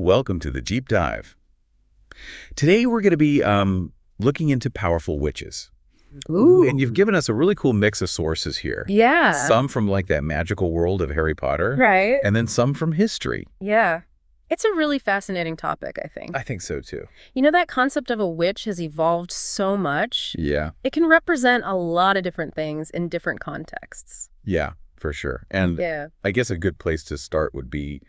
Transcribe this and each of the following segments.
Welcome to the Deep Dive. Today we're going to be looking into powerful witches. Ooh. And you've given us a really cool mix of sources here. Yeah. Some from like that magical world of Harry Potter. Right. And then some from history. Yeah. It's a really fascinating topic, I think. I think so too. You know, that concept of a witch has evolved so much. Yeah. It can represent a lot of different things in different contexts. Yeah, for sure. And Yeah. I guess a good place to start would be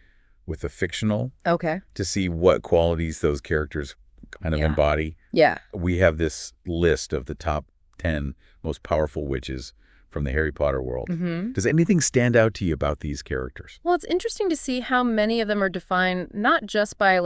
with the fictional Okay. to see what qualities those characters kind of Yeah. embody. Yeah. We have this list of the top 10 most powerful witches from the Harry Potter world. Mm-hmm. Does anything stand out to you about these characters? Well, it's interesting to see how many of them are defined not just by,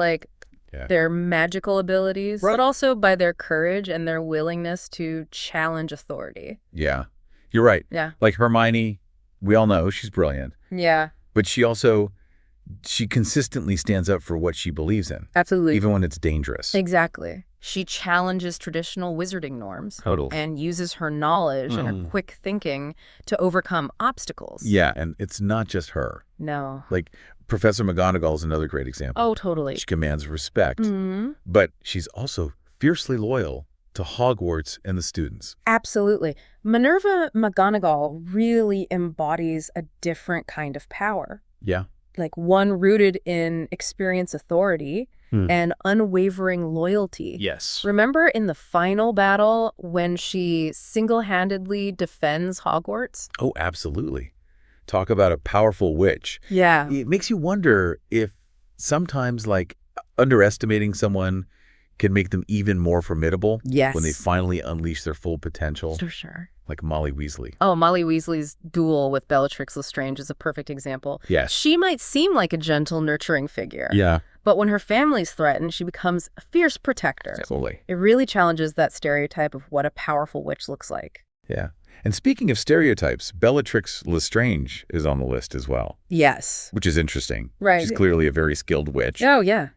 their magical abilities, Right. but also by their courage and their willingness to challenge authority. Yeah, you're right. Yeah. Like Hermione, we all know she's brilliant, Yeah. but she consistently stands up for what she believes in, Absolutely. even when it's dangerous. Exactly. She challenges traditional wizarding norms. Totally. And uses her knowledge and her quick thinking to overcome obstacles. Yeah, and it's not just her. No. Like Professor McGonagall is another great example. Oh, totally. She commands respect, Hmm. but she's also fiercely loyal to Hogwarts and the students. Absolutely. Minerva McGonagall really embodies a different kind of power. Yeah. Like one rooted in experience, authority, and unwavering loyalty. Yes. Remember in the final battle when she single-handedly defends Hogwarts? Oh, absolutely. Talk about a powerful witch. Yeah. It makes you wonder if sometimes like underestimating someone can make them even more formidable Yes. when they finally unleash their full potential, For sure. like Molly Weasley. Oh, Molly Weasley's duel with Bellatrix Lestrange is a perfect example. Yes. She might seem like a gentle, nurturing figure. Yeah, But when her family's threatened, she becomes a fierce protector. absolutely. It really challenges that stereotype of what a powerful witch looks like. Yeah. And speaking of stereotypes, Bellatrix Lestrange is on the list as well, Yes. which is interesting. Right. She's clearly a very skilled witch, Oh, yeah.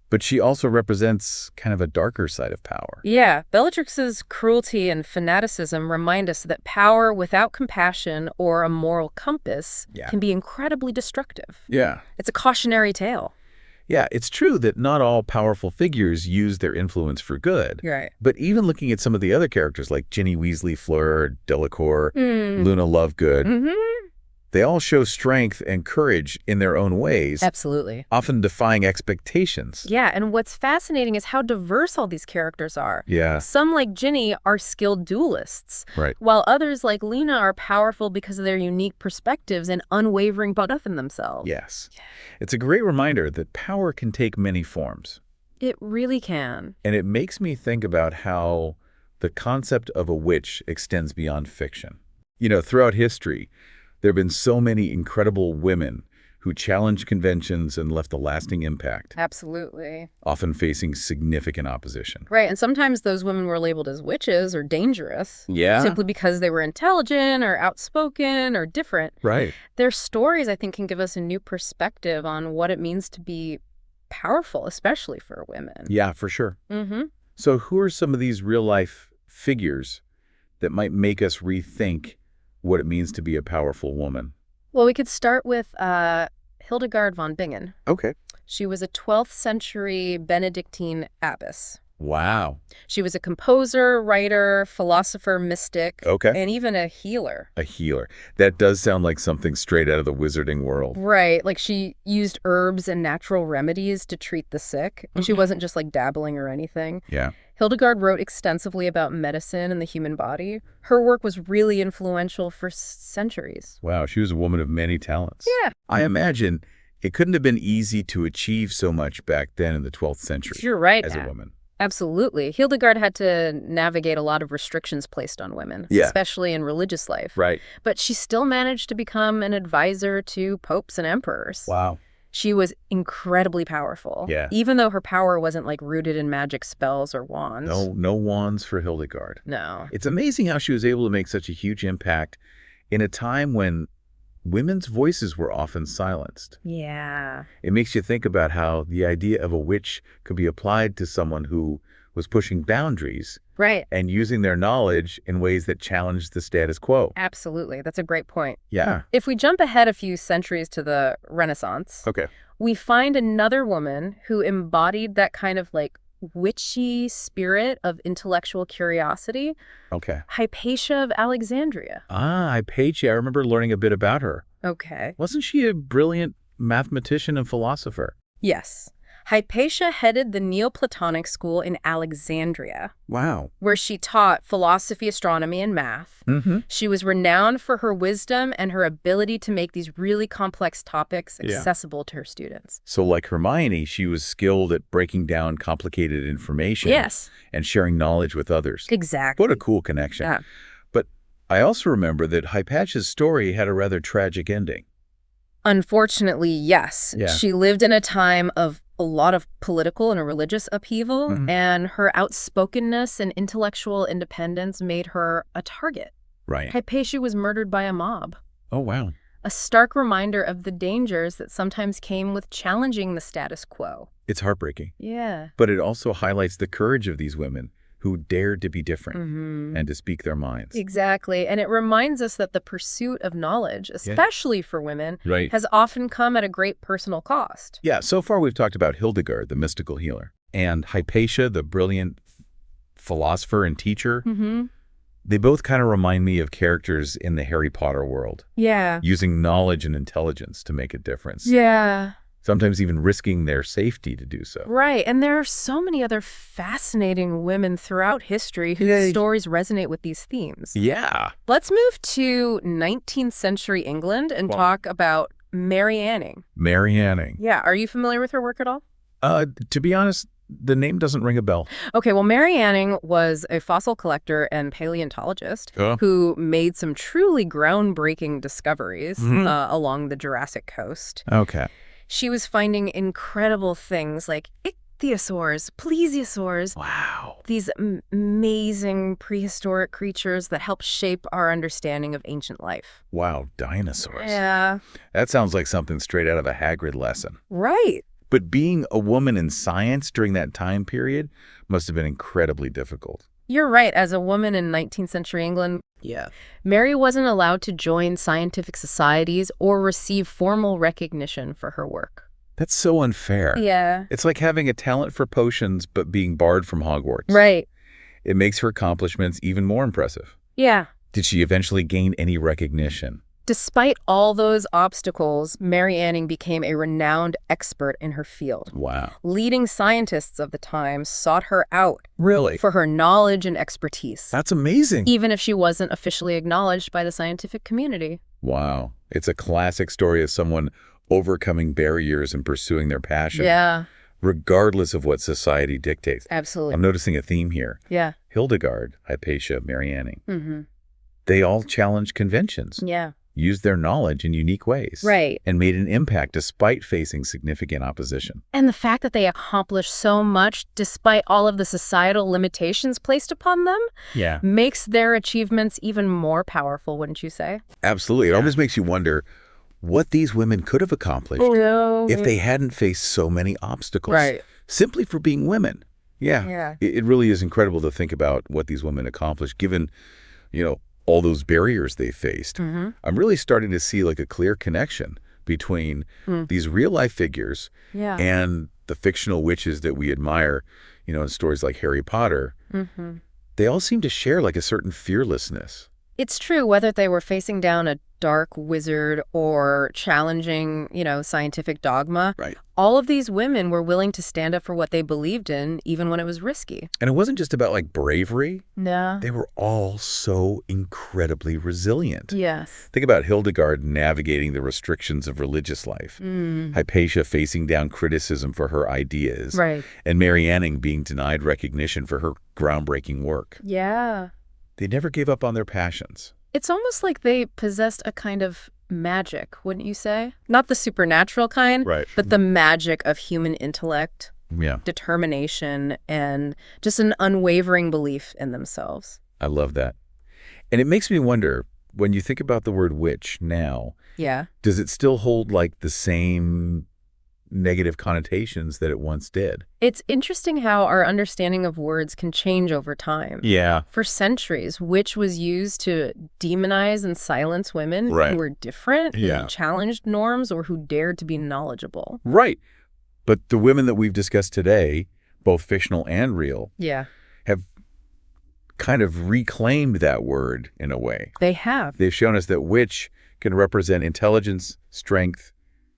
but she also represents kind of a darker side of power. Yeah. Bellatrix's cruelty and fanaticism remind us that power without compassion or a moral compass Yeah. can be incredibly destructive. Yeah. It's a cautionary tale. Yeah, it's true that not all powerful figures use their influence for good. Right. But even looking at some of the other characters like Ginny Weasley, Fleur, Delacour, Mm. Luna Lovegood, Mm-hmm. they all show strength and courage in their own ways, Absolutely. often defying expectations. Yeah, and what's fascinating is how diverse all these characters are. Yeah, Some, like Ginny, are skilled duelists, right. while others, like Luna, are powerful because of their unique perspectives and unwavering belief in themselves. Yes. It's a great reminder that power can take many forms. It really can. And it makes me think about how the concept of a witch extends beyond fiction. You know, throughout history, there have been so many incredible women who challenged conventions and left a lasting impact, Absolutely. often facing significant opposition. Right, and sometimes those women were labeled as witches or dangerous. Yeah. Simply because they were intelligent or outspoken or different. Right. Their stories, I think, can give us a new perspective on what it means to be powerful, especially for women. Yeah, for sure. Mm-hmm. So who are some of these real-life figures that might make us rethink what it means to be a powerful woman? Well, we could start with Hildegard von Bingen. Okay. She was a 12th century Benedictine abbess. Wow. She was a composer, writer, philosopher, mystic, Okay. and even a healer. A healer. That does sound like something straight out of the wizarding world. Right, like she used herbs and natural remedies to treat the sick. And she wasn't just like dabbling or anything. Yeah. Hildegard wrote extensively about medicine and the human body. Her work was really influential for centuries. Wow, she was a woman of many talents. Yeah. I imagine it couldn't have been easy to achieve so much back then in the 12th century You're right, as a Matt. woman. Absolutely. Hildegard had to navigate a lot of restrictions placed on women, Yeah. especially in religious life. Right. But she still managed to become an advisor to popes and emperors. Wow. She was incredibly powerful. Yeah. Even though her power wasn't like rooted in magic spells or wands. No wands for Hildegard. No. It's amazing how she was able to make such a huge impact in a time when women's voices were often silenced. Yeah. It makes you think about how the idea of a witch could be applied to someone who was pushing boundaries Right. and using their knowledge in ways that challenged the status quo. Absolutely. That's a great point. Yeah. If we jump ahead a few centuries to the Renaissance, Okay. we find another woman who embodied that kind of like witchy spirit of intellectual curiosity, Okay. Hypatia of Alexandria. Ah, Hypatia. I remember learning a bit about her. Okay. Wasn't she a brilliant mathematician and philosopher? Yes. Hypatia headed the Neoplatonic school in Alexandria, Wow. where she taught philosophy, astronomy, and math. Mm-hmm. She was renowned for her wisdom and her ability to make these really complex topics Yeah. accessible to her students. So like Hermione, she was skilled at breaking down complicated information Yes, and sharing knowledge with others. exactly. What a cool connection. Yeah. But I also remember that Hypatia's story had a rather tragic ending. Unfortunately, yes. Yeah. She lived in a time of a lot of political and religious upheaval, Mhm. and her outspokenness and intellectual independence made her a target. Right. Hypatia was murdered by a mob. Oh, wow. A stark reminder of the dangers that sometimes came with challenging the status quo. It's heartbreaking. Yeah. But it also highlights the courage of these women who dared to be different Mm-hmm. and to speak their minds. Exactly. And it reminds us that the pursuit of knowledge, especially for women, Right. has often come at a great personal cost. Yeah, so far we've talked about Hildegard, the mystical healer, and Hypatia, the brilliant philosopher and teacher. Mm-hmm. They both kind of remind me of characters in the Harry Potter world, Yeah. using knowledge and intelligence to make a difference, Yeah. sometimes even risking their safety to do so. Right. And there are so many other fascinating women throughout history whose Yeah. stories resonate with these themes. Yeah. Let's move to 19th century England and Wow. talk about Mary Anning. Mary Anning. Yeah. Are you familiar with her work at all? To be honest, the name doesn't ring a bell. Okay, well, Mary Anning was a fossil collector and paleontologist Oh. who made some truly groundbreaking discoveries Mhm. along the Jurassic coast. Okay. She was finding incredible things like ichthyosaurs, plesiosaurs, Wow. these amazing prehistoric creatures that help shape our understanding of ancient life. Wow, dinosaurs. Yeah, That sounds like something straight out of a Hagrid lesson. right. But being a woman in science during that time period must have been incredibly difficult. You're right. As a woman in 19th century England, Mary wasn't allowed to join scientific societies or receive formal recognition for her work. That's so unfair. Yeah. It's like having a talent for potions but being barred from Hogwarts. Right. It makes her accomplishments even more impressive. Yeah. Did she eventually gain any recognition? Despite all those obstacles, Mary Anning became a renowned expert in her field. Wow. Leading scientists of the time sought her out Really? for her knowledge and expertise, That's amazing. even if she wasn't officially acknowledged by the scientific community. Wow. It's a classic story of someone overcoming barriers and pursuing their passion, Yeah, regardless of what society dictates. absolutely. I'm noticing a theme here. Yeah. Hildegard, Hypatia, Mary Anning. Mm-hmm. They all challenged conventions, Yeah. used their knowledge in unique ways, Right. and made an impact despite facing significant opposition. And the fact that they accomplished so much despite all of the societal limitations placed upon them Yeah. makes their achievements even more powerful, wouldn't you say? Absolutely. It almost makes you wonder what these women could have accomplished No. if they hadn't faced so many obstacles Right. simply for being women. Yeah. Yeah. It really is incredible to think about what these women accomplished, given, all those barriers they faced. Mm-hmm. I'm really starting to see like a clear connection between these real life figures Yeah. and the fictional witches that we admire, in stories like Harry Potter. Mm-hmm. They all seem to share like a certain fearlessness. It's true, whether they were facing down a dark wizard or challenging, scientific dogma, Right. all of these women were willing to stand up for what they believed in, even when it was risky. And it wasn't just about like bravery. No. They were all so incredibly resilient. Yes. Think about Hildegard navigating the restrictions of religious life, Hypatia facing down criticism for her ideas, Right. and Mary Anning being denied recognition for her groundbreaking work. Yeah. They never gave up on their passions. It's almost like they possessed a kind of magic, wouldn't you say? Not the supernatural kind, Right. but the magic of human intellect, Yeah, determination, and just an unwavering belief in themselves. I love that. And it makes me wonder, when you think about the word witch now, Yeah. does it still hold like the same negative connotations that it once did. It's interesting how our understanding of words can change over time. Yeah. For centuries, witch was used to demonize and silence women Right. who were different, Yeah. who challenged norms, or who dared to be knowledgeable. Right. But the women that we've discussed today, both fictional and real, Yeah, have kind of reclaimed that word in a way. they have. They've shown us that witch can represent intelligence, strength,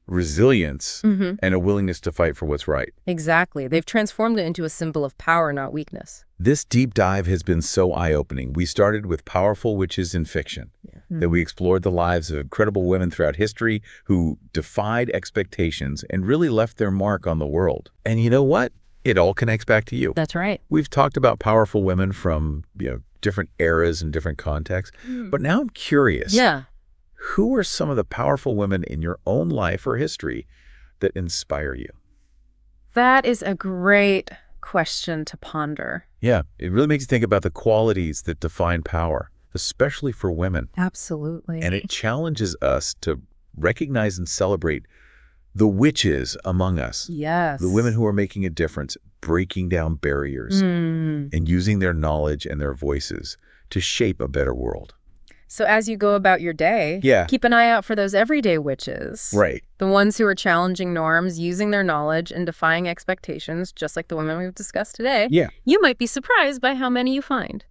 resilience, and a willingness to fight for what's right. Exactly. They've transformed it into a symbol of power, not weakness. This deep dive has been so eye-opening. We started with powerful witches in fiction, that we explored the lives of incredible women throughout history who defied expectations and really left their mark on the world. And you know what? It all connects back to you. That's right. We've talked about powerful women from, different eras and different contexts, but now I'm curious. Yeah. Who are some of the powerful women in your own life or history that inspire you? That is a great question to ponder. Yeah, it really makes you think about the qualities that define power, especially for women. Absolutely. And it challenges us to recognize and celebrate the witches among us. Yes. The women who are making a difference, breaking down barriers, and using their knowledge and their voices to shape a better world. So as you go about your day, keep an eye out for those everyday witches. Right. The ones who are challenging norms, using their knowledge, and defying expectations, just like the women we've discussed today. Yeah. You might be surprised by how many you find.